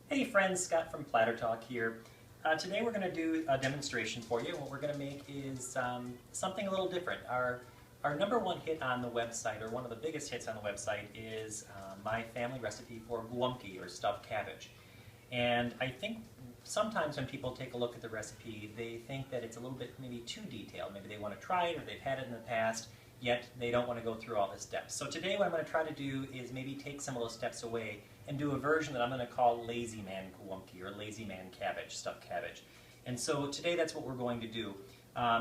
Hey friends, Scott from Platter Talk here. Today we're going to do a demonstration for you. What we're going to make is something a little different. Our number one hit on the website, or one of the biggest hits on the website, is my family recipe for glumpi, or stuffed cabbage. And I think sometimes when people take a look at the recipe, they think that it's a little bit maybe too detailed. Maybe they want to try it, or they've had it in the past, yet they don't want to go through all the steps. So today what I'm going to try to do is maybe take some of those steps away and do a version that I'm going to call Lazy Man Glumpi, or Lazy Man Cabbage, stuffed cabbage. And so today that's what we're going to do.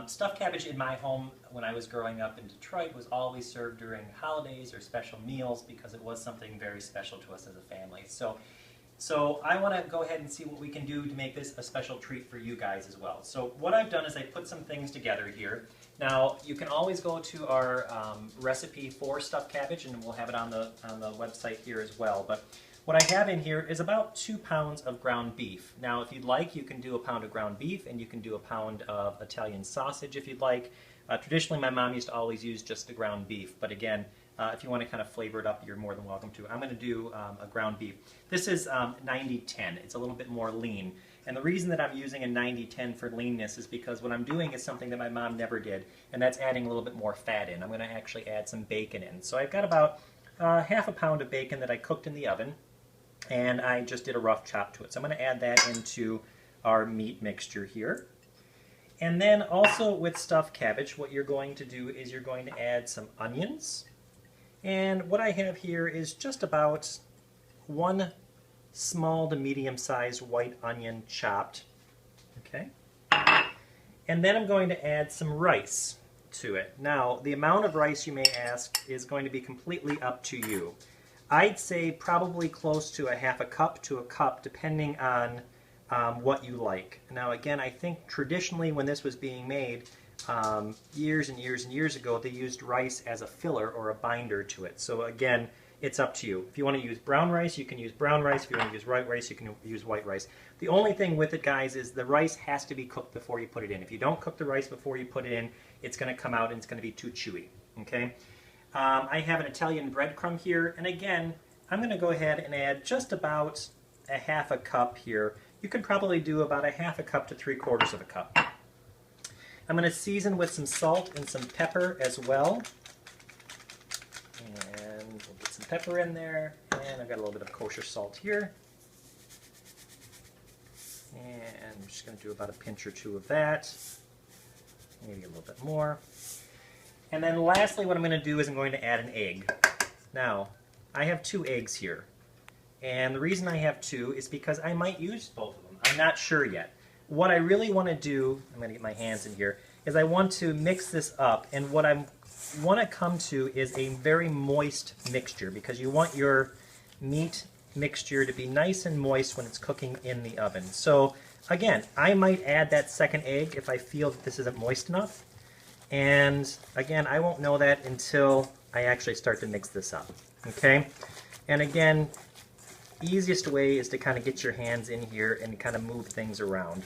Stuffed cabbage in my home when I was growing up in Detroit was always served during holidays or special meals because it was something very special to us as a family. So I want to go ahead and see what we can do to make this a special treat for you guys as well. So what I've done is I put some things together here. Now you can always go to our recipe for stuffed cabbage, and we'll have it on the website here as well. But what I have in here is about 2 pounds of ground beef. Now if you'd like, you can do a pound of ground beef, and you can do a pound of Italian sausage if you'd like. Traditionally my mom used to always use just the ground beef, but again, if you want to kind of flavor it up, you're more than welcome to. I'm going to do a ground beef. This is 90-10. It's a little bit more lean. And the reason that I'm using a 90-10 for leanness is because what I'm doing is something that my mom never did, and that's adding a little bit more fat in. I'm going to actually add some bacon in. So I've got about half a pound of bacon that I cooked in the oven, and I just did a rough chop to it. So I'm going to add that into our meat mixture here. And then also with stuffed cabbage, what you're going to do is you're going to add some onions. And what I have here is just about 1 small to medium-sized white onion chopped. Okay. And then I'm going to add some rice to it. Now, the amount of rice, you may ask, is going to be completely up to you. I'd say probably close to a half a cup to a cup, depending on what you like. Now, again, I think traditionally when this was being made, years and years and years ago, they used rice as a filler or a binder to it. So again, it's up to you. If you want to use brown rice, you can use brown rice. If you want to use white rice, you can use white rice. The only thing with it, guys, is the rice has to be cooked before you put it in. If you don't cook the rice before you put it in, it's going to come out and it's going to be too chewy. Okay? I have an Italian breadcrumb here, and again, I'm going to go ahead and add just about a half a cup here. You can probably do about a half a cup to 3/4 of a cup. I'm going to season with some salt and some pepper as well. And we'll get some pepper in there, and I've got a little bit of kosher salt here. And I'm just going to do about a pinch or 2 of that. Maybe a little bit more. And then lastly, what I'm going to do is I'm going to add an egg. Now, I have 2 eggs here. And the reason I have 2 is because I might use both of them. I'm not sure yet. What I really want to do, I'm going to get my hands in here, is I want to mix this up. And what I want to come to is a very moist mixture, because you want your meat mixture to be nice and moist when it's cooking in the oven. So again, I might add that second egg if I feel that this isn't moist enough. And again, I won't know that until I actually start to mix this up. Okay? And again, easiest way is to kind of get your hands in here and kind of move things around.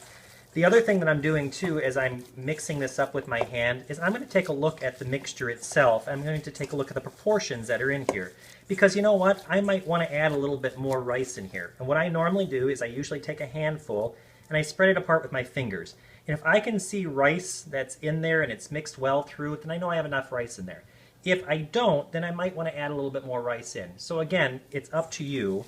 The other thing that I'm doing too as I'm mixing this up with my hand is I'm going to take a look at the mixture itself. I'm going to take a look at the proportions that are in here. Because you know what? I might want to add a little bit more rice in here. And what I normally do is I usually take a handful and I spread it apart with my fingers. And if I can see rice that's in there and it's mixed well through, then I know I have enough rice in there. If I don't, then I might want to add a little bit more rice in. So again, it's up to you.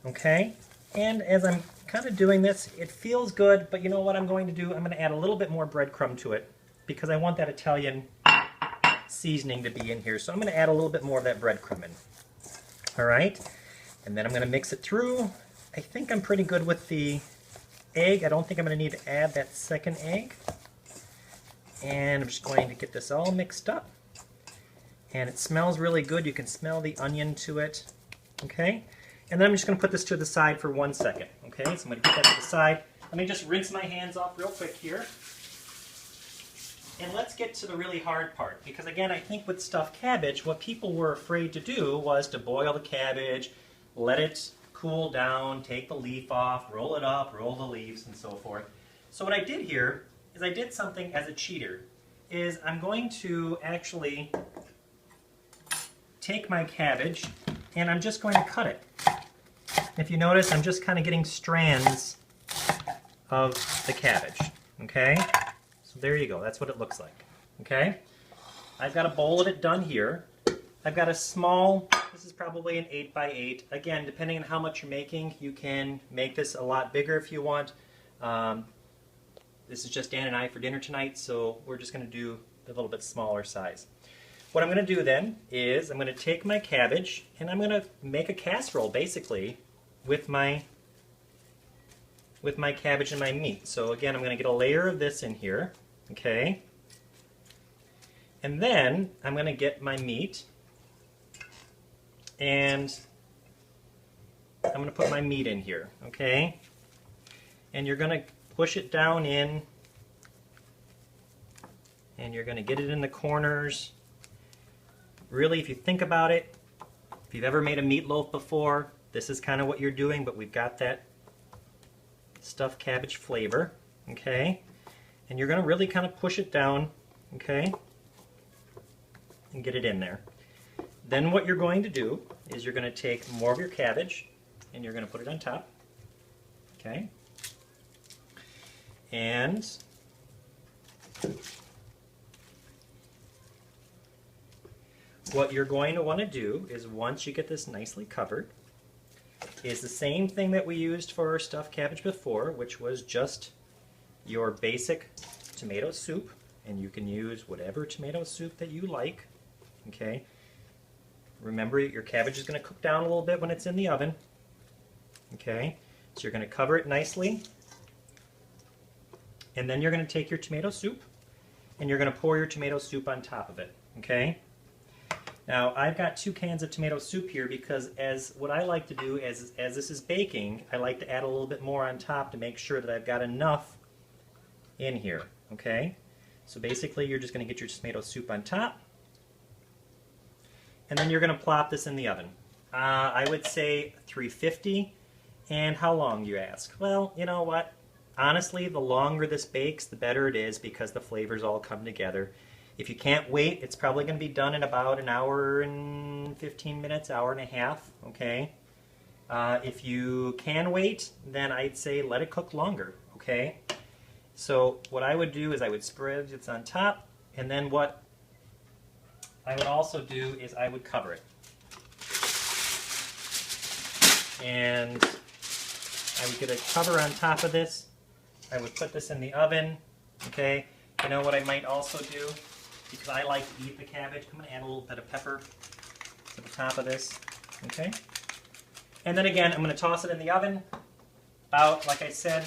Okay? And as I'm kind of doing this, it feels good, but you know what I'm going to do? I'm going to add a little bit more breadcrumb to it because I want that Italian seasoning to be in here. So I'm going to add a little bit more of that breadcrumb in. All right? And then I'm going to mix it through. I think I'm pretty good with the egg. I don't think I'm going to need to add that second egg. And I'm just going to get this all mixed up. And it smells really good. You can smell the onion to it. Okay? And then I'm just going to put this to the side for 1 second. Okay, so I'm going to get that to the side. Let me just rinse my hands off real quick here. And let's get to the really hard part. Because again, I think with stuffed cabbage, what people were afraid to do was to boil the cabbage, let it cool down, take the leaf off, roll it up, roll the leaves, and so forth. So what I did here is I did something as a cheater. Is I'm going to actually take my cabbage and I'm just going to cut it. if you notice, I'm just kind of getting strands of the cabbage, okay? So there you go, that's what it looks like, okay? I've got a bowl of it done here. I've got a small, this is probably an 8x8. Again, depending on how much you're making, you can make this a lot bigger if you want. This is just Dan and I for dinner tonight, so we're just going to do a little bit smaller size. What I'm going to do then is I'm going to take my cabbage and I'm going to make a casserole basically with my cabbage and my meat. So again, I'm going to get a layer of this in here, okay? And then I'm going to get my meat and I'm going to put my meat in here, okay? And you're going to push it down in and you're going to get it in the corners. Really, if you think about it, if you've ever made a meatloaf before, this is kind of what you're doing, but we've got that stuffed cabbage flavor, okay? And you're going to really kind of push it down, okay? And get it in there. Then what you're going to do is you're going to take more of your cabbage and you're going to put it on top, okay? And what you're going to want to do is once you get this nicely covered is the same thing that we used for our stuffed cabbage before, which was just your basic tomato soup, and you can use whatever tomato soup that you like, okay? Remember, your cabbage is going to cook down a little bit when it's in the oven, okay? So you're going to cover it nicely, and then you're going to take your tomato soup and you're going to pour your tomato soup on top of it, okay? Now, I've got 2 cans of tomato soup here because what I like to do as this is baking, I like to add a little bit more on top to make sure that I've got enough in here, okay? So basically, you're just going to get your tomato soup on top, and then you're going to plop this in the oven. I would say 350, and how long, you ask? Well, you know what? Honestly, the longer this bakes, the better it is because the flavors all come together. If you can't wait, it's probably going to be done in about an hour and 15 minutes, hour and a half, okay? If you can wait, then I'd say let it cook longer, okay? So what I would do is I would spread it on top, and then what I would also do is I would cover it. And I would get a cover on top of this. I would put this in the oven, okay? You know what I might also do? Because I like to eat the cabbage, I'm going to add a little bit of pepper to the top of this, okay? And then again, I'm going to toss it in the oven about, like I said,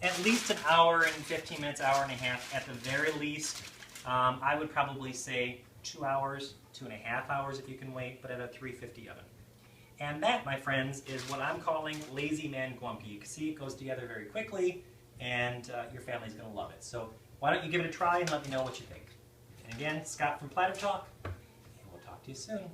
at least an hour and 15 minutes, hour and a half at the very least. I would probably say 2 hours, 2.5 hours if you can wait, but at a 350 oven. And that, my friends, is what I'm calling Lazy Man Gumpy. You can see it goes together very quickly, and your family's going to love it. So why don't you give it a try and let me know what you think. And again, Scott from Platter Talk, and we'll talk to you soon.